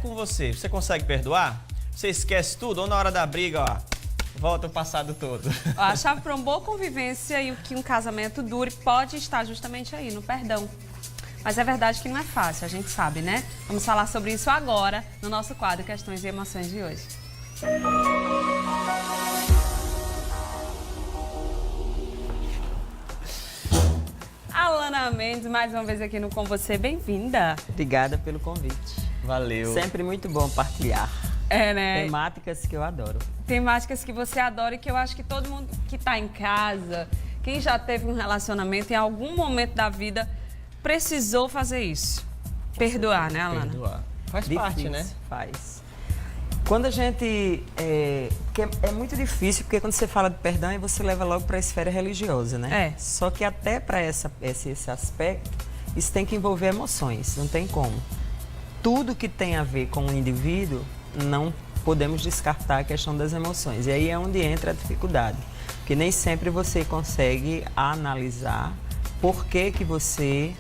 com você. Você consegue perdoar? Você esquece tudo? Ou na hora da briga, ó, volta o passado todo? A chave para uma boa convivência e que um casamento dure pode estar justamente aí, no perdão. Mas é verdade que não é fácil, a gente sabe, né? Vamos falar sobre isso agora no nosso quadro Questões e Emoções de hoje. Alana Mendes, mais uma vez aqui no Com Você, bem-vinda. Obrigada pelo convite. Valeu. Sempre muito bom partilhar. É, né? Temáticas que eu adoro. Temáticas que você adora e que eu acho que todo mundo que está em casa, quem já teve um relacionamento em algum momento da vida, precisou fazer isso. Perdoar, né, Alana? Perdoar. Faz Difícil, parte, né? Faz. Quando a gente... porque é muito difícil, porque quando você fala de perdão, você leva logo para a esfera religiosa, né? É. Só que até para esse aspecto, isso tem que envolver emoções, não tem como. Tudo que tem a ver com o indivíduo, não podemos descartar a questão das emoções. E aí é onde entra a dificuldade. Porque nem sempre você consegue analisar por que você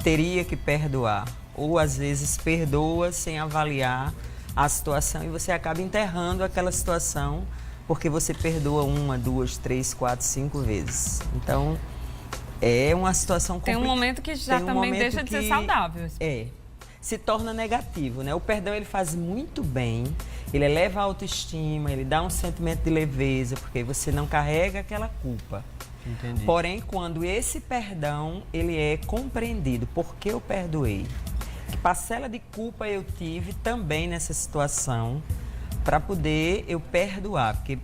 teria que perdoar. Ou às vezes perdoa sem avaliar a situação e você acaba enterrando aquela situação porque você perdoa 1, 2, 3, 4, 5 vezes. Então, é uma situação complicada. Tem um momento que já também deixa de ser saudável. Se torna negativo, né? O perdão, ele faz muito bem, ele eleva a autoestima, ele dá um sentimento de leveza, porque você não carrega aquela culpa. Entendi. Porém, quando esse perdão, ele é compreendido, por que eu perdoei? Que parcela de culpa eu tive também nessa situação para poder eu perdoar, porque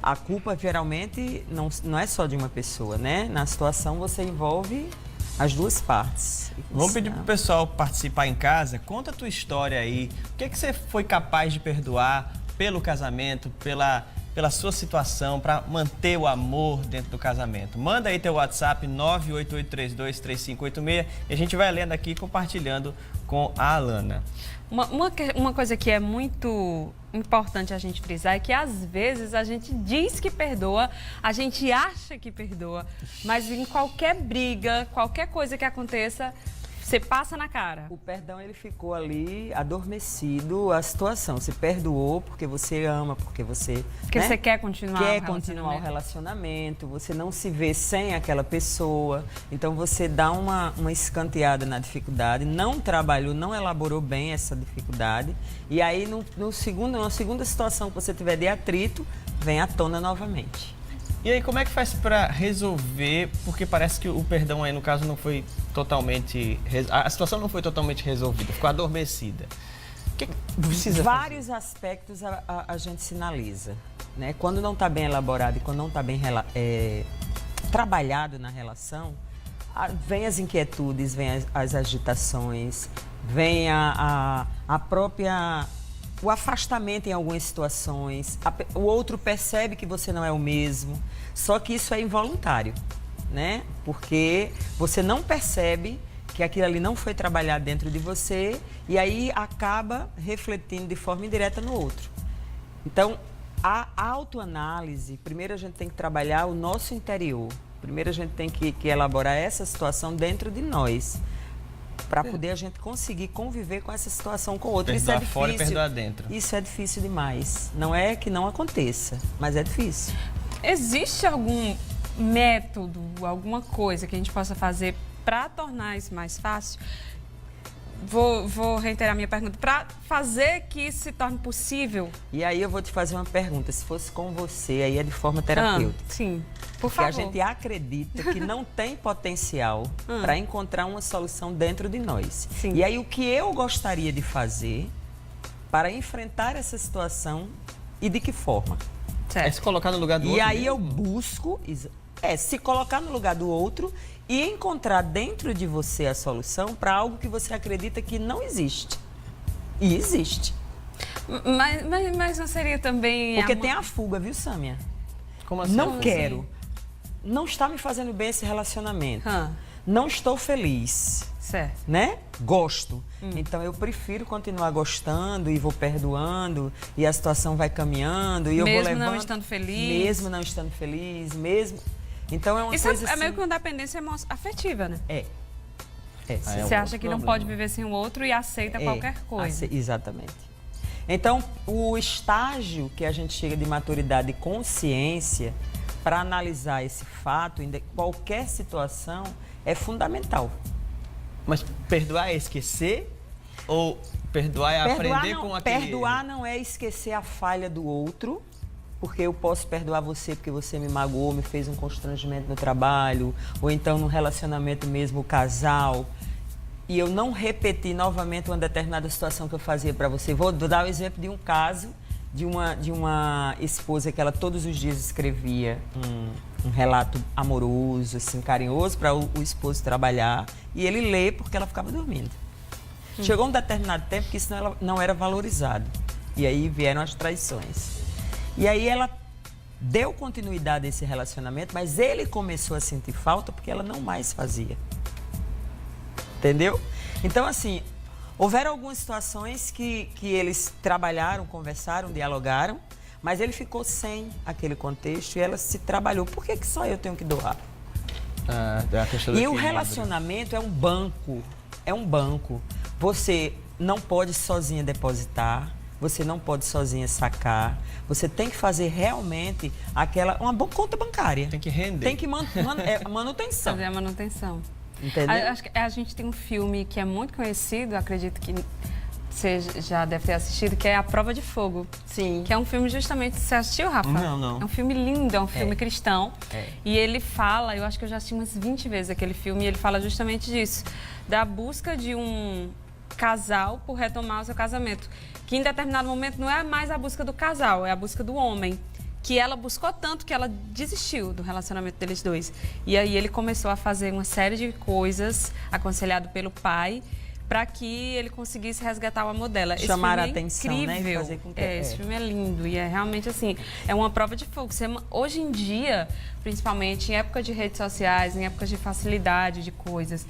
a culpa geralmente não é só de uma pessoa, né? Na situação você envolve as duas partes. Vamos pedir pro pessoal participar em casa. Conta a tua história aí. O que é que você foi capaz de perdoar pelo casamento, pela sua situação, para manter o amor dentro do casamento? Manda aí teu WhatsApp 988323586 e a gente vai lendo aqui e compartilhando com a Alana. Uma coisa que é muito importante a gente frisar é que às vezes a gente diz que perdoa, a gente acha que perdoa, mas em qualquer briga, qualquer coisa que aconteça, você passa na cara. O perdão, ele ficou ali adormecido a situação. Você perdoou porque você ama, porque você... Porque você quer continuar o relacionamento, você não se vê sem aquela pessoa. Então, você dá uma escanteada na dificuldade, não trabalhou, não elaborou bem essa dificuldade. E aí, numa segunda situação que você tiver de atrito, vem à tona novamente. E aí, como é que faz para resolver? Porque parece que o perdão aí, no caso, não foi totalmente... A situação não foi totalmente resolvida, ficou adormecida. O que precisa Vários aspectos a gente sinaliza, né? Quando não está bem elaborado e quando não está bem trabalhado na relação, vem as inquietudes, vem as agitações, vem a própria... o afastamento em algumas situações, o outro percebe que você não é o mesmo, só que isso é involuntário, né? Porque você não percebe que aquilo ali não foi trabalhado dentro de você e aí acaba refletindo de forma indireta no outro. Então, a autoanálise, primeiro a gente tem que trabalhar o nosso interior, primeiro a gente tem que elaborar essa situação dentro de nós, para poder a gente conseguir conviver com essa situação com o outro. Perdoar Isso é fora e difícil. perdoar dentro. Isso é difícil demais. Não é que não aconteça, mas é difícil. Existe algum método, alguma coisa que a gente possa fazer para tornar isso mais fácil? Vou reiterar minha pergunta. Para fazer que isso se torne possível? E aí eu vou te fazer uma pergunta. Se fosse com você, aí é de forma terapêutica. Sim, por Porque favor. a gente acredita que não tem potencial para encontrar uma solução dentro de nós. Sim. E aí o que eu gostaria de fazer para enfrentar essa situação e de que forma? Certo. É se colocar no lugar do E outro aí mesmo? eu busco se colocar no lugar do outro e encontrar dentro de você a solução para algo que você acredita que não existe. E existe. Mas não seria também... Porque tem a fuga, viu, Sâmia? Como assim? Não quero. Não está me fazendo bem esse relacionamento. Não estou feliz. Certo. Né? Gosto. Então eu prefiro continuar gostando e vou perdoando e a situação vai caminhando e eu vou levando. Mesmo não estando feliz. Mesmo não estando feliz, mesmo. Então é uma Isso coisa é assim... meio que uma dependência afetiva, né? É. sim. Você acha que não pode viver sem o outro e aceita qualquer coisa. Exatamente. Então, o estágio que a gente chega de maturidade e consciência para analisar esse fato, em qualquer situação, é fundamental. Mas perdoar é esquecer? Ou perdoar é aprender com aquele... Perdoar não é esquecer a falha do outro, porque eu posso perdoar você porque você me magoou, me fez um constrangimento no trabalho, ou então no relacionamento mesmo, o casal, e eu não repetir novamente uma determinada situação que eu fazia para você. Vou dar o exemplo de um caso de uma esposa que ela todos os dias escrevia um relato amoroso, assim, carinhoso, para o esposo trabalhar, e ele lê porque ela ficava dormindo. Chegou um determinado tempo que isso não era valorizado. E aí vieram as traições. E aí ela deu continuidade a esse relacionamento, mas ele começou a sentir falta porque ela não mais fazia. Entendeu? Então, assim, houveram algumas situações que eles trabalharam, conversaram, dialogaram, mas ele ficou sem aquele contexto e ela se trabalhou. Por que só eu tenho que doar? E o relacionamento é um banco. É um banco. Você não pode sozinha depositar, você não pode sozinha sacar, você tem que fazer realmente uma boa conta bancária. Tem que render. Tem que manutenção. Fazer a manutenção. Entendeu? Acho que a gente tem um filme que é muito conhecido, acredito que você já deve ter assistido, que é A Prova de Fogo. Sim. Que é um filme justamente... Você assistiu, Rafa? Não. É um filme lindo, é um filme cristão. É. E ele fala, eu acho que eu já assisti umas 20 vezes aquele filme, e ele fala justamente disso. Da busca de um casal por retomar o seu casamento. Que em determinado momento não é mais a busca do casal, é a busca do homem. Que ela buscou tanto que ela desistiu do relacionamento deles dois. E aí ele começou a fazer uma série de coisas, aconselhado pelo pai, para que ele conseguisse resgatar o amor dela. Chamar a esse filme atenção, é incrível, né? Fazer com que... Esse filme é lindo e é realmente assim, é uma prova de fogo. Hoje em dia, principalmente em época de redes sociais, em épocas de facilidade de coisas,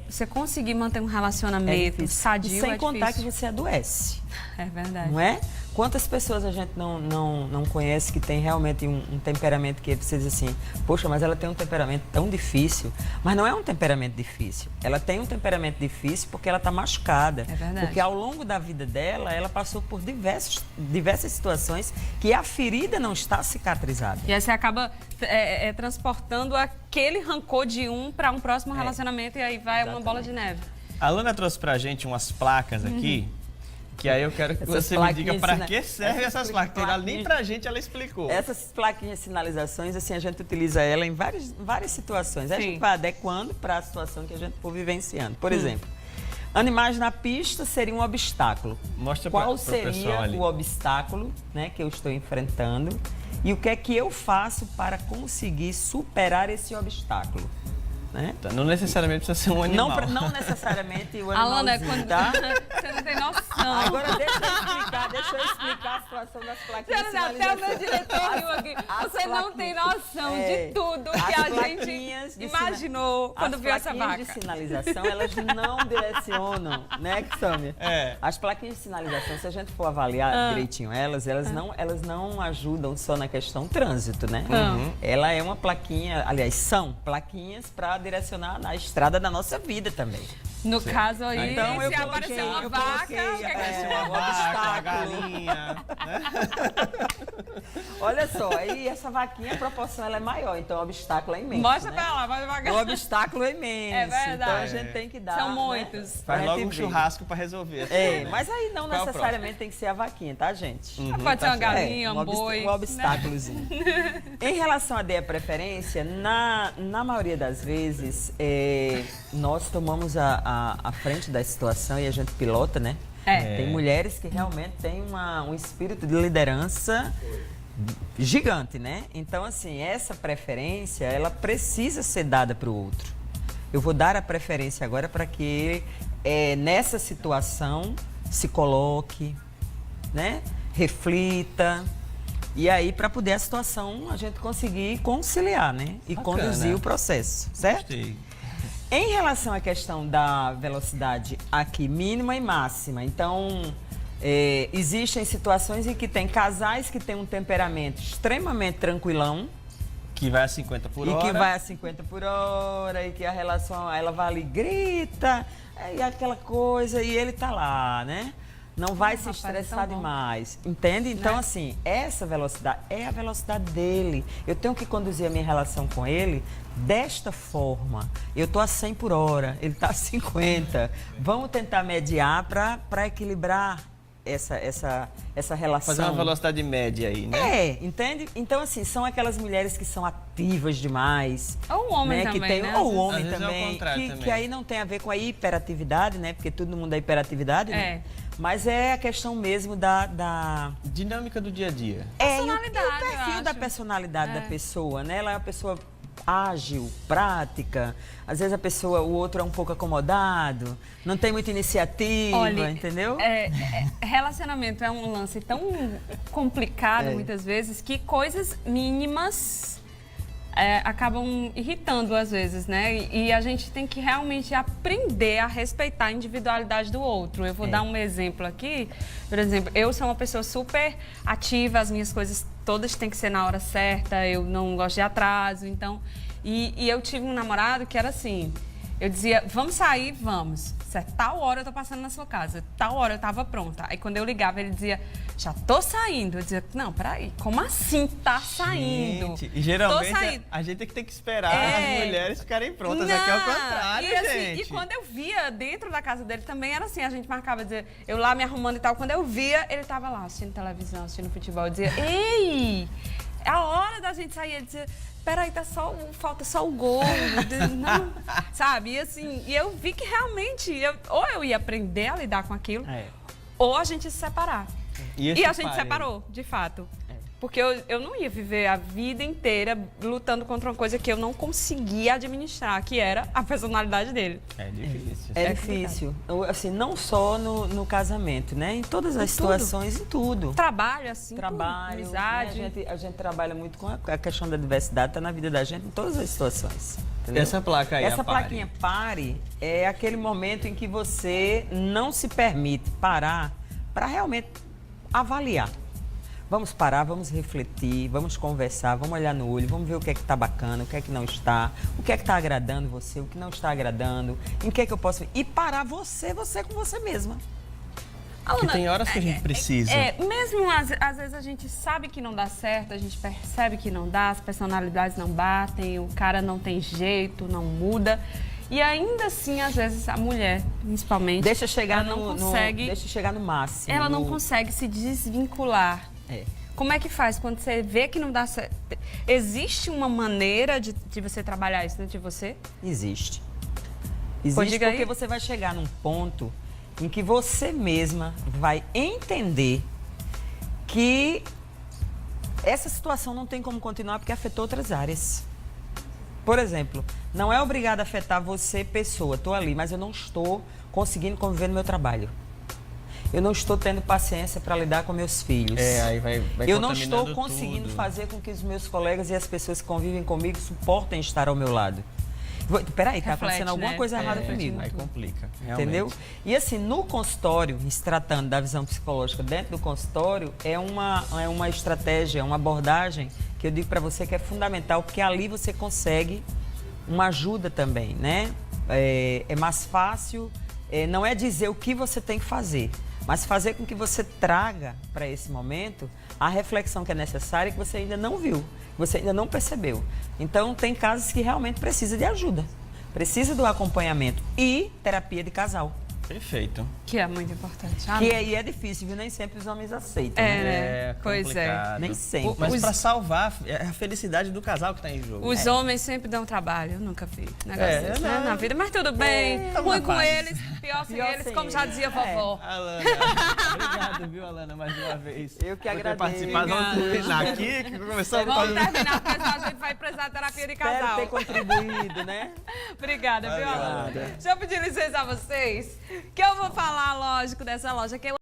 você conseguir manter um relacionamento sadio e sem contar difícil. que você adoece. É verdade. Não é? Quantas pessoas a gente não conhece que tem realmente um temperamento que você diz assim, poxa, mas ela tem um temperamento tão difícil. Mas não é um temperamento difícil. Ela tem um temperamento difícil porque ela está machucada. É verdade. Porque ao longo da vida dela, ela passou por diversas situações que a ferida não está cicatrizada. E aí você acaba transportando aquele rancor de um para um próximo relacionamento e aí vai uma bola de neve. A Lana trouxe pra gente umas placas aqui, que aí eu quero que você me diga pra que servem essas placas. Nem pra gente ela explicou. Essas plaquinhas de sinalizações, assim, a gente utiliza ela em várias situações. A gente vai adequando para a situação que a gente for vivenciando. Por exemplo, animais na pista seria um obstáculo. Mostra Qual pro pessoal seria ali. o obstáculo, né, que eu estou enfrentando e o que é que eu faço para conseguir superar esse obstáculo? Né? Não necessariamente precisa ser um animal. Não necessariamente o Alana, animalzinho, tá? você não tem noção. Agora deixa eu explicar a situação das plaquinhas de Até o meu sinalização. diretor riu aqui. Você não tem noção de tudo que a gente imaginou quando viu essa vaca. As plaquinhas de sinalização, elas não direcionam, né, Sâmia? As plaquinhas de sinalização, se a gente for avaliar direitinho elas não ajudam só na questão trânsito, né? Ela é uma plaquinha, aliás, são plaquinhas para direcionar na estrada da nossa vida também. No caso aí, então, se aparecer uma vaca, o que é uma vaca, uma galinha. Olha só, aí essa vaquinha, a proporção ela é maior, então o obstáculo é imenso. Mostra né? pra lá, vai devagar. O obstáculo é imenso. É verdade. Então a gente tem que dar. São muitos. Faz logo um churrasco para resolver. Mas aí não Qual necessariamente tem que ser a vaquinha, tá, gente? Pode ser uma galinha, um boi. Um obstáculozinho. Em relação a dar preferência, na maioria das vezes, nós tomamos a frente da situação e a gente pilota, né? Tem mulheres que realmente têm um espírito de liderança gigante, né? Então, assim, essa preferência, ela precisa ser dada para o outro. Eu vou dar a preferência agora para que ele, nessa situação, se coloque, né? Reflita. E aí, para poder a situação, a gente conseguir conciliar, né? E conduzir o processo, certo? Gostei. Em relação à questão da velocidade aqui, mínima e máxima, então, existem situações em que tem casais que têm um temperamento extremamente tranquilão, Que vai a 50 por hora. E que vai a 50 por hora, e que a relação, ela vai ali, grita, e aquela coisa, e ele tá lá, né? Não vai se rapaz, estressar é tão bom. demais, entende? Então, Né? assim, essa velocidade é a velocidade dele. Eu tenho que conduzir a minha relação com ele desta forma. Eu tô a 100 por hora, ele tá a 50. Vamos tentar mediar para equilibrar essa relação. Fazer uma velocidade média aí, né? É, entende? Então, assim, são aquelas mulheres que são ativas demais. Ou o homem né? também, que tem, né? Ou o Às homem vezes é o também, contrário também. que aí não tem a ver com a hiperatividade, né? Porque todo mundo é hiperatividade, né? Mas é a questão mesmo da... Dinâmica do dia a dia. Personalidade, e o perfil eu da acho. personalidade da pessoa, né? Ela é uma pessoa ágil, prática. Às vezes o outro é um pouco acomodado, não tem muita iniciativa, Olha, entendeu? Relacionamento é um lance tão complicado, muitas vezes, que coisas mínimas acabam irritando, às vezes, né? E a gente tem que realmente aprender a respeitar a individualidade do outro. Eu vou dar um exemplo aqui. Por exemplo, eu sou uma pessoa super ativa, as minhas coisas todas têm que ser na hora certa, eu não gosto de atraso, então... E eu tive um namorado que era assim, eu dizia, vamos sair, vamos. Tal hora eu tô passando na sua casa, tal hora eu tava pronta. Aí quando eu ligava, ele dizia, já tô saindo. Eu dizia, não, peraí, como assim tá saindo? Gente, e geralmente a gente tem que esperar as mulheres ficarem prontas. Aqui é o contrário, e, assim, gente. E quando eu via dentro da casa dele também era assim, a gente marcava, dizer, eu lá me arrumando e tal. Quando eu via, ele tava lá assistindo televisão, assistindo futebol. Eu dizia, ei, é a hora da gente sair. Ele dizia, peraí, falta só o gol. Não, sabe? E assim, e eu vi que realmente, ou eu ia aprender a lidar com aquilo, ou a gente ia se separar. E a gente se separou, de fato. Porque eu não ia viver a vida inteira lutando contra uma coisa que eu não conseguia administrar, que era a personalidade dele. É difícil. É difícil. Assim, não só no casamento, né? Em todas as situações, em tudo. Trabalho, assim, Trabalho, amizade. né? A gente trabalha muito com a questão da diversidade, está na vida da gente em todas as situações. Entendeu? Essa placa aí, Essa a pare. plaquinha pare é aquele momento em que você não se permite parar para realmente avaliar. Vamos parar, vamos refletir, vamos conversar, vamos olhar no olho, vamos ver o que é que está bacana, o que é que não está, o que é que está agradando você, o que não está agradando, em que é que eu posso... E parar você com você mesma. Que tem horas que a gente precisa. Mesmo às vezes a gente sabe que não dá certo, a gente percebe que não dá, as personalidades não batem, o cara não tem jeito, não muda. E ainda assim, às vezes, a mulher, principalmente, deixa chegar deixa chegar no máximo. Ela não consegue se desvincular. Como é que faz quando você vê que não dá certo? Existe uma maneira de você trabalhar isso dentro de você? Existe. Existe porque aí. você vai chegar num ponto em que você mesma vai entender que essa situação não tem como continuar porque afetou outras áreas. Por exemplo, não é obrigado a afetar você, pessoa. Estou ali, mas eu não estou conseguindo conviver no meu trabalho. Eu não estou tendo paciência para lidar com meus filhos. Aí vai eu não estou contaminando conseguindo tudo. fazer com que os meus colegas e as pessoas que convivem comigo suportem estar ao meu lado. Peraí, está acontecendo alguma coisa errada comigo. Aí complica, realmente. Entendeu? E assim, no consultório, se tratando da visão psicológica dentro do consultório, é uma estratégia, uma abordagem que eu digo para você que é fundamental, porque ali você consegue uma ajuda também, né? É mais fácil, não é dizer o que você tem que fazer, mas fazer com que você traga para esse momento a reflexão que é necessária e que você ainda não viu, que você ainda não percebeu. Então, tem casos que realmente precisa de ajuda, precisa do acompanhamento e terapia de casal. Perfeito. Que é muito importante. Que aí é difícil, viu? Nem sempre os homens aceitam. Né? Pois é. complicado. Nem sempre. Mas para salvar, é a felicidade do casal que está em jogo. Os homens sempre dão trabalho, eu nunca vi negócio desse, né? Na vida, mas tudo bem. Ruim com eles, pior sem eles, como já dizia a vovó. Alana, obrigado, viu, Alana, mais uma vez. Eu que por ter agradeço. participado. Vamos terminar aqui, que começou Vamos terminar, porque senão a gente vai precisar de terapia de Espero casal. ter contribuído, né? Obrigada, viu, Valeu, Alana? Alana. Deixa eu pedir licença a vocês, que eu vou falar, lógico, dessa loja que eu